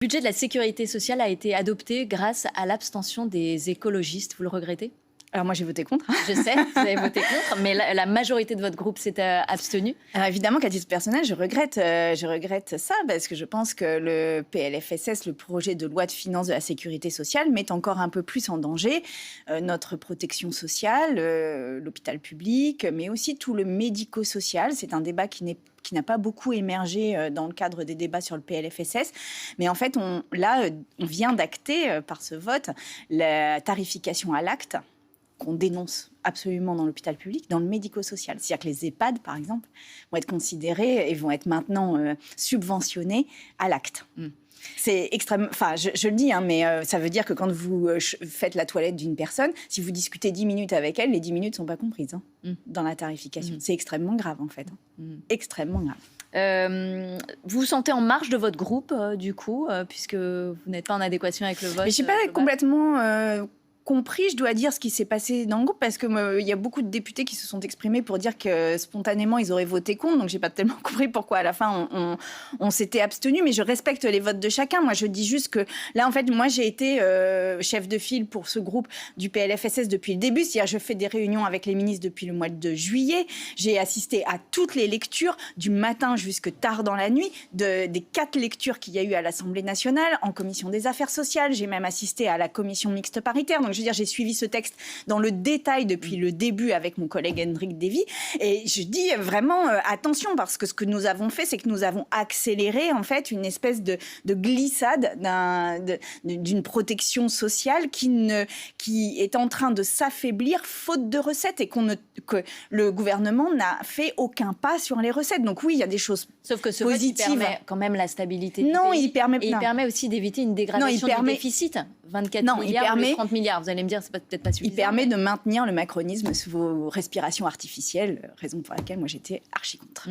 Le budget de la sécurité sociale a été adopté grâce à l'abstention des écologistes. Vous le regrettez ? Alors moi, j'ai voté contre. Je sais, vous avez voté contre, mais la majorité de votre groupe s'est abstenue. Alors évidemment qu'à titre personnel, je regrette ça parce que je pense que le PLFSS, le projet de loi de finances de la sécurité sociale, met encore un peu plus en danger notre protection sociale, l'hôpital public, mais aussi tout le médico-social. C'est un débat qui n'a pas beaucoup émergé dans le cadre des débats sur le PLFSS. Mais en fait, on vient d'acter par ce vote la tarification à l'acte qu'on dénonce absolument dans l'hôpital public, dans le médico-social. C'est-à-dire que les EHPAD, par exemple, vont être considérés et vont être maintenant subventionnés à l'acte. C'est extrêmement... Enfin, je le dis, hein, mais ça veut dire que quand vous faites la toilette d'une personne, si vous discutez 10 minutes avec elle, les 10 minutes ne sont pas comprises dans la tarification. C'est extrêmement grave, en fait. Extrêmement grave. Vous vous sentez en marge de votre groupe, du coup, puisque vous n'êtes pas en adéquation avec le vote. Mais je n'ai pas complètement... compris, je dois dire, ce qui s'est passé dans le groupe, parce que y a beaucoup de députés qui se sont exprimés pour dire que spontanément ils auraient voté contre, donc j'ai pas tellement compris pourquoi à la fin on s'était abstenu, mais je respecte les votes de chacun. Moi je dis juste que là en fait moi j'ai été chef de file pour ce groupe du PLFSS depuis le début, c'est-à-dire je fais des réunions avec les ministres depuis le mois de juillet, j'ai assisté à toutes les lectures du matin jusque tard dans la nuit, des 4 lectures qu'il y a eu à l'Assemblée nationale, en commission des affaires sociales, j'ai même assisté à la commission mixte paritaire, donc je veux dire, j'ai suivi ce texte dans le détail depuis le début avec mon collègue Hendrik Davy. Et je dis vraiment attention, parce que ce que nous avons fait, c'est que nous avons accéléré en fait une espèce de glissade d'une protection sociale qui est en train de s'affaiblir faute de recettes et que le gouvernement n'a fait aucun pas sur les recettes. Donc oui, il y a des choses sauf que ce positives. vote, il permet quand même la stabilité du non, pays. il permet... Et il permet aussi d'éviter une dégradation du déficit. 24 milliards ou 30 milliards. Vous allez me dire, c'est peut-être pas suffisant. Il permet de maintenir le macronisme sous vos respirations artificielles, raison pour laquelle moi j'étais archi contre.